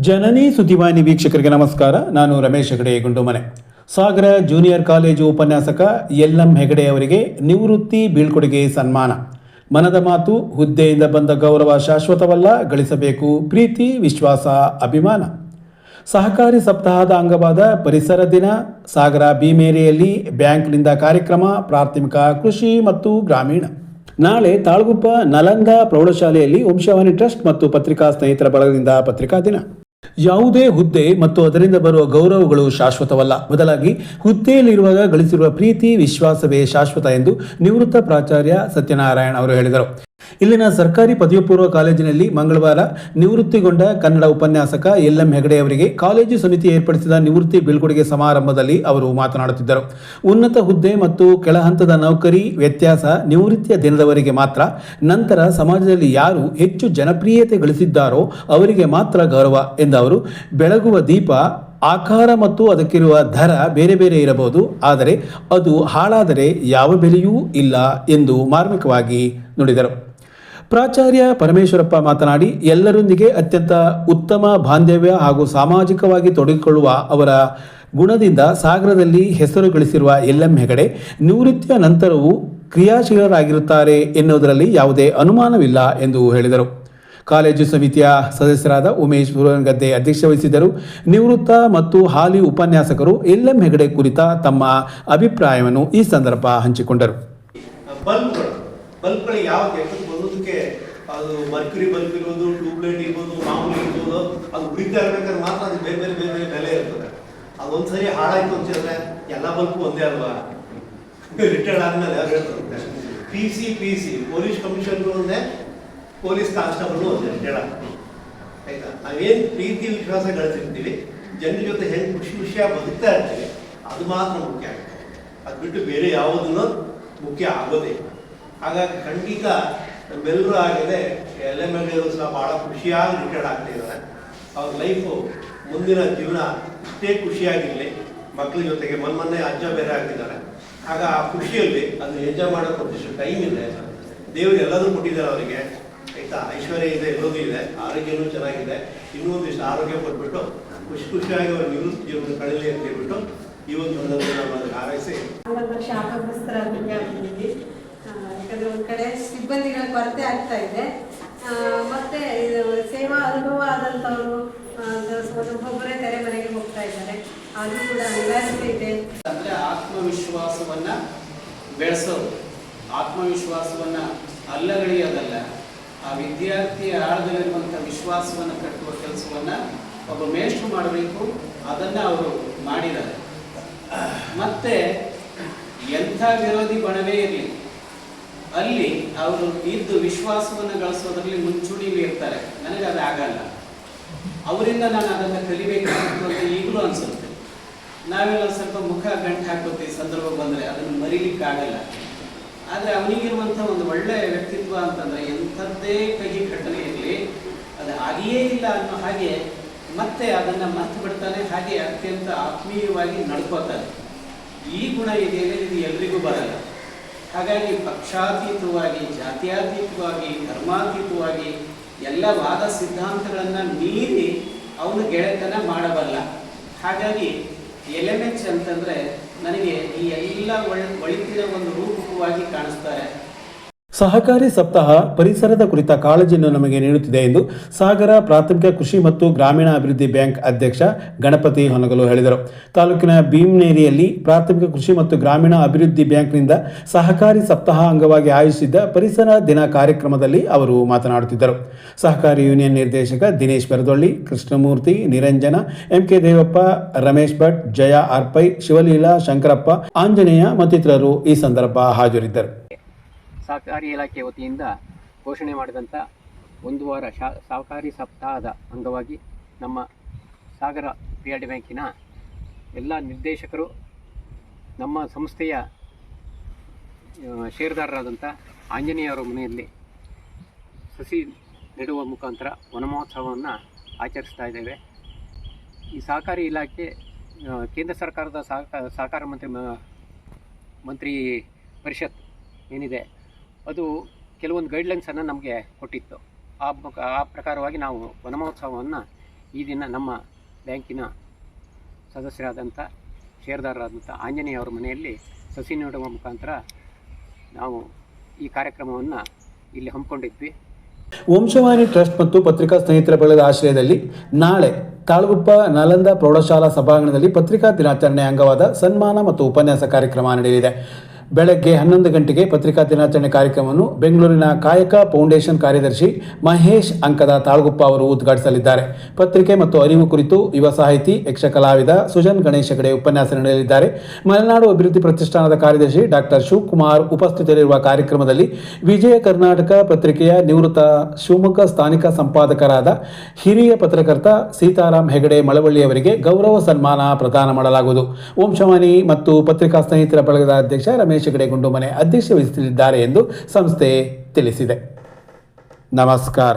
ಜನನಿ ಸುದ್ದಿವಾಹಿನಿ ವೀಕ್ಷಕರಿಗೆ ನಮಸ್ಕಾರ. ನಾನು ರಮೇಶ್ ಹೆಗಡೆ ಗುಂಡುಮನೆ. ಸಾಗರ ಜೂನಿಯರ್ ಕಾಲೇಜು ಉಪನ್ಯಾಸಕ ಎಲ್.ಎಂ. ಹೆಗಡೆ ಅವರಿಗೆ ನಿವೃತ್ತಿ ಬೀಳ್ಕೊಡುಗೆ ಸನ್ಮಾನ. ಮನದ ಮಾತು, ಹುದ್ದೆಯಿಂದ ಬಂದ ಗೌರವ ಶಾಶ್ವತವಲ್ಲ, ಗಳಿಸಬೇಕು ಪ್ರೀತಿ, ವಿಶ್ವಾಸ, ಅಭಿಮಾನ. ಸಹಕಾರಿ ಸಪ್ತಾಹದ ಅಂಗವಾದ ಪರಿಸರ ದಿನ ಸಾಗರ ಭೀಮೇರಿಯಲ್ಲಿ ಬ್ಯಾಂಕ್ನಿಂದ ಕಾರ್ಯಕ್ರಮ. ಪ್ರಾಥಮಿಕ ಕೃಷಿ ಮತ್ತು ಗ್ರಾಮೀಣ. ನಾಳೆ ತಾಳ್ಗುಪ್ಪ ನಲಂದ ಪ್ರೌಢಶಾಲೆಯಲ್ಲಿ ವಂಶವಾಣಿ ಟ್ರಸ್ಟ್ ಮತ್ತು ಪತ್ರಿಕಾ ಸ್ನೇಹಿತರ ಬಳಗದಿಂದ ಪತ್ರಿಕಾ ದಿನ. ಯಾವುದೇ ಹುದ್ದೆ ಮತ್ತು ಅದರಿಂದ ಬರುವ ಗೌರವಗಳು ಶಾಶ್ವತವಲ್ಲ, ಬದಲಾಗಿ ಹುದ್ದೆಯಲ್ಲಿರುವಾಗ ಗಳಿಸಿರುವ ಪ್ರೀತಿ, ವಿಶ್ವಾಸವೇ ಶಾಶ್ವತ ಎಂದು ನಿವೃತ್ತ ಪ್ರಾಚಾರ್ಯ ಸತ್ಯನಾರಾಯಣ ಅವರು ಹೇಳಿದರು. ಇಲ್ಲಿನ ಸರ್ಕಾರಿ ಪದವಿ ಪೂರ್ವ ಕಾಲೇಜಿನಲ್ಲಿ ಮಂಗಳವಾರ ನಿವೃತ್ತಿಗೊಂಡ ಕನ್ನಡ ಉಪನ್ಯಾಸಕ ಎಲ್.ಎಂ. ಹೆಗಡೆ ಅವರಿಗೆ ಕಾಲೇಜು ಸಮಿತಿ ಏರ್ಪಡಿಸಿದ ನಿವೃತ್ತಿ ಬೀಳ್ಕೊಡುಗೆ ಸಮಾರಂಭದಲ್ಲಿ ಅವರು ಮಾತನಾಡುತ್ತಿದ್ದರು. ಉನ್ನತ ಹುದ್ದೆ ಮತ್ತು ಕೆಳಹಂತದ ನೌಕರಿ ವ್ಯತ್ಯಾಸ ನಿವೃತ್ತಿಯ ದಿನದವರೆಗೆ ಮಾತ್ರ. ನಂತರ ಸಮಾಜದಲ್ಲಿ ಯಾರು ಹೆಚ್ಚು ಜನಪ್ರಿಯತೆ ಗಳಿಸಿದ್ದಾರೋ ಅವರಿಗೆ ಮಾತ್ರ ಗೌರವ ಎಂದ ಅವರು, ಬೆಳಗುವ ದೀಪ ಆಕಾರ ಮತ್ತು ಅದಕ್ಕಿರುವ ದರ ಬೇರೆ ಬೇರೆ ಇರಬಹುದು, ಆದರೆ ಅದು ಹಾಳಾದರೆ ಯಾವ ಬೆಲೆಯೂ ಇಲ್ಲ ಎಂದು ಮಾರ್ಮಿಕವಾಗಿ ನುಡಿದರು. ಪ್ರಾಚಾರ್ಯ ಪರಮೇಶ್ವರಪ್ಪ ಮಾತನಾಡಿ, ಎಲ್ಲರೊಂದಿಗೆ ಅತ್ಯಂತ ಉತ್ತಮ ಬಾಂಧವ್ಯ ಹಾಗೂ ಸಾಮಾಜಿಕವಾಗಿ ತೊಡಗಿಕೊಳ್ಳುವ ಅವರ ಗುಣದಿಂದ ಸಾಗರದಲ್ಲಿ ಹೆಸರು ಗಳಿಸಿರುವ ಎಲ್.ಎಂ. ಹೆಗಡೆ ನಿವೃತ್ತಿಯ ನಂತರವೂ ಕ್ರಿಯಾಶೀಲರಾಗಿರುತ್ತಾರೆ ಎನ್ನುವುದರಲ್ಲಿ ಯಾವುದೇ ಅನುಮಾನವಿಲ್ಲ ಎಂದು ಹೇಳಿದರು. ಕಾಲೇಜು ಸಮಿತಿಯ ಸದಸ್ಯರಾದ ಉಮೇಶ್ ಗದ್ದೆ ಅಧ್ಯಕ್ಷತೆ ವಹಿಸಿದ್ದರು. ನಿವೃತ್ತ ಮತ್ತು ಹಾಲಿ ಉಪನ್ಯಾಸಕರು ಎಲ್.ಎಂ. ಹೆಗಡೆ ಕುರಿತ ತಮ್ಮ ಅಭಿಪ್ರಾಯವನ್ನು ಈ ಸಂದರ್ಭ ಹಂಚಿಕೊಂಡರು. ಬಲ್ಬ್ಗಳು ಯಾವ್ದು ಬರೋದಕ್ಕೆ ಅದು ಮರ್ಕ್ಯುರಿ ಬಲ್ಬ್ ಇರ್ಬೋದು, ಟ್ಯೂಬ್ಲೈಟ್ ಇರ್ಬೋದು, ಮಾಮೂಲಿ ಇರ್ಬೋದು, ಅದು ಉಳಿತಾ ಇರ್ಬೇಕಾದ್ರೆ ಮಾತ್ರ ಅದು ಬೇರೆ ಬೇರೆ ಬೇರೆ ಬೇರೆ ಬೆಲೆ ಇರ್ತದೆ. ಅದೊಂದ್ಸರಿ ಹಾಳಾಯ್ತು ಅಂತಿದ್ರೆ ಎಲ್ಲ ಬಲ್ಬು ಒಂದೇ ಅಲ್ವಾ? ರಿಟೈರ್ಡ್ ಆದ್ಮೇಲೆ ಯಾರು ಹೇಳ್ತಾರೆ ಪಿ ಸಿ ಪೊಲೀಸ್ ಕಮಿಷನರ್ ಒಂದೇ, ಪೊಲೀಸ್ ಕಾನ್ಸ್ಟೇಬಲ್ ಒಂದೇ ರಿಟೈರ್ಡ್. ಆಯ್ತಾ? ನಾವೇನು ಪ್ರೀತಿ ವಿಶ್ವಾಸ ಗಳಿಸಿರ್ತೀವಿ, ಜನರ ಜೊತೆ ಹೆಂಗೆ ಖುಷಿಯಾಗಿ ಬದುಕ್ತಾ ಇರ್ತೀವಿ, ಅದು ಮಾತ್ರ ಮುಖ್ಯ ಆಗುತ್ತೆ. ಅದು ಬಿಟ್ಟು ಬೇರೆ ಯಾವುದನ್ನು ಮುಖ್ಯ ಆಗೋದೇ. ಹಾಗಾಗಿ ಖಂಡಿತ ನಮ್ಮೆಲ್ಲರೂ ಆಗಿದೆ ಎಲ್.ಎಂ. ಹೆಗಡೆ ಸಹ ಭಾಳ ಖುಷಿಯಾಗಿ ರಿಟೈರ್ಡ್ ಆಗ್ತಾ ಇದ್ದಾರೆ. ಅವ್ರ ಲೈಫು ಮುಂದಿನ ಜೀವನ ಇಷ್ಟೇ ಖುಷಿಯಾಗಿರಲಿ. ಮಕ್ಕಳ ಜೊತೆಗೆ ಮೊನ್ನೆ ಅಜ್ಜ ಬೇರೆ ಆಗಿದ್ದಾರೆ. ಆಗ ಆ ಖುಷಿಯಲ್ಲಿ ಅದನ್ನ ಎಂಜಾಯ್ ಮಾಡೋಕೆ ಒಂದಿಷ್ಟು ಟೈಮ್ ಇದೆ. ದೇವರು ಎಲ್ಲದೂ ಕೊಟ್ಟಿದ್ದಾರೆ ಅವರಿಗೆ. ಆಯ್ತಾ? ಐಶ್ವರ್ಯ ಇದೆ, ಎಲ್ಲದೂ ಇದೆ, ಆರೋಗ್ಯನೂ ಚೆನ್ನಾಗಿದೆ. ಇನ್ನೂ ಒಂದಿಷ್ಟು ಆರೋಗ್ಯ ಕೊಟ್ಬಿಟ್ಟು ಖುಷಿಯಾಗಿ ಅವ್ರ ನಿವೃತ್ತಿ ಜೀವನ ಕಳೀಲಿ ಅಂತ ಹೇಳ್ಬಿಟ್ಟು ಈ ಒಂದು ನಾವು ಅದಕ್ಕೆ ಹಾರೈಸಿ ಯಾಕಂದರೆ ಒಂದು ಕಡೆ ಸಿಬ್ಬಂದಿಗಳ ಕೊರತೆ ಆಗ್ತಾ ಇದೆ. ಮತ್ತು ಇದು ಸೇವಾ ಅನುಭವ ಆದಂಥವರು ಒಬ್ಬೊಬ್ಬರೇ ತೆರೆ ಮನೆಗೆ ಹೋಗ್ತಾ ಇದ್ದಾರೆ. ಅದು ಕೂಡ ಅನಿವಾರ್ಯತೆ ಇದೆ. ಅಂದರೆ ಆತ್ಮವಿಶ್ವಾಸವನ್ನು ಬೆಳೆಸೋದು, ಆತ್ಮವಿಶ್ವಾಸವನ್ನು ಅಲ್ಲಗಳೆಯೋದಲ್ಲ, ಆ ವಿದ್ಯಾರ್ಥಿಯ ಆಳದಲ್ಲಿರುವಂಥ ವಿಶ್ವಾಸವನ್ನು ಕಟ್ಟುವ ಕೆಲಸವನ್ನು ಒಬ್ಬ ಮೇಷ್ಟ್ರು ಮಾಡಬೇಕು. ಅದನ್ನು ಅವರು ಮಾಡಿದ್ದಾರೆ. ಮತ್ತು ಎಂಥ ವಿರೋಧಿ ಬಣವೇ ಇರಲಿ, ಅಲ್ಲಿ ಅವರು ಇದ್ದು ವಿಶ್ವಾಸವನ್ನು ಗಳಿಸೋದ್ರಲ್ಲಿ ಮುಂಚೂಣಿಲಿ ಇರ್ತಾರೆ. ನನಗೆ ಅದು ಆಗಲ್ಲ. ಅವರಿಂದ ನಾನು ಅದನ್ನು ಕಲಿಬೇಕಾಗಿತ್ತು ಅಂತ ಈಗಲೂ ಅನಿಸುತ್ತೆ. ನಾವೆಲ್ಲ ಸ್ವಲ್ಪ ಮುಖ ಗಂಟು ಹಾಕೋತೀವಿ ಸಂದರ್ಭ ಬಂದರೆ, ಅದನ್ನು ಮರೀಲಿಕ್ಕಾಗಲ್ಲ. ಆದರೆ ಅವನಿಗಿರುವಂಥ ಒಂದು ಒಳ್ಳೆಯ ವ್ಯಕ್ತಿತ್ವ ಅಂತಂದರೆ ಎಂಥದ್ದೇ ಕಹಿ ಘಟನೆ ಇರಲಿ ಅದು ಆಗಿಯೇ ಇಲ್ಲ ಅನ್ನೋ ಹಾಗೆ ಮತ್ತೆ ಅದನ್ನು ಮರ್ತು ಬಿಡ್ತಾನೆ. ಹಾಗೆ ಅತ್ಯಂತ ಆತ್ಮೀಯವಾಗಿ ನಡ್ಕೋತಾನೆ. ಈ ಗುಣ ಇದೆಯಲ್ಲ, ಇದು ಎಲ್ರಿಗೂ ಬರಲ್ಲ. ಹಾಗಾಗಿ ಪಕ್ಷಾತೀತವಾಗಿ, ಜಾತ್ಯಾತೀತವಾಗಿ, ಧರ್ಮಾತೀತವಾಗಿ ಎಲ್ಲ ವಾದ ಸಿದ್ಧಾಂತಗಳನ್ನು ಮೀರಿ ಅವನು ಗೆಳೆತನ ಮಾಡಬಲ್ಲ. ಹಾಗಾಗಿ ಎಲ್.ಎಂ.ಎಚ್ ಅಂತಂದರೆ ನನಗೆ ಈ ಎಲ್ಲ ಒಳಿತಿನ ಒಂದು ರೂಪಕವಾಗಿ ಕಾಣಿಸ್ತಾರೆ. ಸಹಕಾರಿ ಸಪ್ತಾಹ ಪರಿಸರದ ಕುರಿತ ಕಾಳಜಿಯನ್ನು ನಮಗೆ ನೀಡುತ್ತಿದೆ ಎಂದು ಸಾಗರ ಪ್ರಾಥಮಿಕ ಕೃಷಿ ಮತ್ತು ಗ್ರಾಮೀಣ ಅಭಿವೃದ್ಧಿ ಬ್ಯಾಂಕ್ ಅಧ್ಯಕ್ಷ ಗಣಪತಿ ಹೊನಗಲು ಹೇಳಿದರು. ತಾಲೂಕಿನ ಭೀಮನೇರಿಯಲ್ಲಿ ಪ್ರಾಥಮಿಕ ಕೃಷಿ ಮತ್ತು ಗ್ರಾಮೀಣ ಅಭಿವೃದ್ಧಿ ಬ್ಯಾಂಕ್ನಿಂದ ಸಹಕಾರಿ ಸಪ್ತಾಹ ಅಂಗವಾಗಿ ಆಯೋಜಿಸಿದ್ದ ಪರಿಸರ ದಿನ ಕಾರ್ಯಕ್ರಮದಲ್ಲಿ ಅವರು ಮಾತನಾಡುತ್ತಿದ್ದರು. ಸಹಕಾರಿ ಯೂನಿಯನ್ ನಿರ್ದೇಶಕ ದಿನೇಶ್ ಬೆರದೊಳ್ಳಿ, ಕೃಷ್ಣಮೂರ್ತಿ, ನಿರಂಜನ, ಎಂ.ಕೆ. ದೇವಪ್ಪ, ರಮೇಶ್ ಭಟ್, ಜಯ ಆರ್ಪೈ, ಶಿವಲೀಲಾ, ಶಂಕರಪ್ಪ, ಆಂಜನೇಯ ಮತ್ತಿತರರು ಈ ಸಂದರ್ಭ ಹಾಜರಿದ್ದರು. ಸಹಕಾರಿ ಇಲಾಖೆ ವತಿಯಿಂದ ಘೋಷಣೆ ಮಾಡಿದಂಥ ಒಂದು ವಾರ ಸಹಕಾರಿ ಸಪ್ತಾಹದ ಅಂಗವಾಗಿ ನಮ್ಮ ಸಾಗರ ಪಿ.ಆರ್.ಡಿ ಬ್ಯಾಂಕಿನ ಎಲ್ಲ ನಿರ್ದೇಶಕರು, ನಮ್ಮ ಸಂಸ್ಥೆಯ ಷೇರುದಾರರಾದಂಥ ಆಂಜನೇಯವರ ಮನೆಯಲ್ಲಿ ಸಸಿ ನೆಡುವ ಮುಖಾಂತರ ವನ ಮಹೋತ್ಸವವನ್ನು ಆಚರಿಸ್ತಾ ಇದ್ದೇವೆ. ಈ ಸಹಕಾರಿ ಇಲಾಖೆ ಕೇಂದ್ರ ಸರ್ಕಾರದ ಸಹಕಾರ ಮಂತ್ರಿ ಪರಿಷತ್ ಏನಿದೆ ಅದು ಕೆಲವೊಂದು ಗೈಡ್ಲೈನ್ಸನ್ನು ನಮಗೆ ಕೊಟ್ಟಿತ್ತು. ಆ ಪ್ರಕಾರವಾಗಿ ನಾವು ವನ ಮಹೋತ್ಸವವನ್ನು ಈ ದಿನ ನಮ್ಮ ಬ್ಯಾಂಕಿನ ಸದಸ್ಯರಾದಂಥ ಷೇರುದಾರರಾದಂಥ ಆಂಜನೇಯ ಅವರ ಮನೆಯಲ್ಲಿ ಸಸಿ ನೆಡುವ ಮುಖಾಂತರ ನಾವು ಈ ಕಾರ್ಯಕ್ರಮವನ್ನು ಇಲ್ಲಿ ಹಮ್ಮಿಕೊಂಡಿದ್ವಿ. ವಂಶವಾಣಿ ಟ್ರಸ್ಟ್ ಮತ್ತು ಪತ್ರಿಕಾ ಸ್ನೇಹಿತರ ಬಳಗದ ಆಶ್ರಯದಲ್ಲಿ ನಾಳೆ ತಾಳಗುಪ್ಪ ನಾಲಂದ ಪ್ರೌಢಶಾಲಾ ಸಭಾಂಗಣದಲ್ಲಿ ಪತ್ರಿಕಾ ದಿನಾಚರಣೆ ಅಂಗವಾದ ಸನ್ಮಾನ ಮತ್ತು ಉಪನ್ಯಾಸ ಕಾರ್ಯಕ್ರಮ ನಡೆಯಲಿದೆ. ಬೆಳಗ್ಗೆ 11 ಗಂಟೆಗೆ ಪತ್ರಿಕಾ ದಿನಾಚರಣೆ ಕಾರ್ಯಕ್ರಮವನ್ನು ಬೆಂಗಳೂರಿನ ಕಾಯಕ ಫೌಂಡೇಶನ್ ಕಾರ್ಯದರ್ಶಿ ಮಹೇಶ್ ಅಂಕದ ತಾಳಗುಪ್ಪ ಅವರು ಉದ್ಘಾಟಿಸಲಿದ್ದಾರೆ. ಪತ್ರಿಕೆ ಮತ್ತು ಅರಿವು ಕುರಿತು ಯುವ ಸಾಹಿತಿ, ಯಕ್ಷ ಕಲಾವಿದ ಸುಜನ್ ಗಣೇಶ್ ಹೆಗಡೆ ಉಪನ್ಯಾಸ ನೀಡಲಿದ್ದಾರೆ. ಮಲೆನಾಡು ಅಭಿವೃದ್ಧಿ ಪ್ರತಿಷ್ಠಾನದ ಕಾರ್ಯದರ್ಶಿ ಡಾಕ್ಟರ್ ಶಿವಕುಮಾರ್ ಉಪಸ್ಥಿತರಿರುವ ಕಾರ್ಯಕ್ರಮದಲ್ಲಿ ವಿಜಯ ಕರ್ನಾಟಕ ಪತ್ರಿಕೆಯ ನಿವೃತ್ತ ಶಿವಮೊಗ್ಗ ಸ್ಥಾನಿಕ ಸಂಪಾದಕರಾದ ಹಿರಿಯ ಪತ್ರಕರ್ತ ಸೀತಾರಾಮ್ ಹೆಗಡೆ ಮಳವಳ್ಳಿಯವರಿಗೆ ಗೌರವ ಸನ್ಮಾನ ಪ್ರದಾನ ಮಾಡಲಾಗುವುದು. ವಂಶವಾಣಿ ಮತ್ತು ಪತ್ರಿಕಾ ಸ್ನೇಹಿತರ ಬಳಗದ ಅಧ್ಯಕ್ಷ ರಮೇಶ್ ಹೆಗಡೆ ಗುಂಡುಮನೆ ಅಧ್ಯಕ್ಷತೆ ವಹಿಸಲಿದ್ದಾರೆ ಎಂದು ಸಂಸ್ಥೆ ತಿಳಿಸಿದೆ. ನಮಸ್ಕಾರ.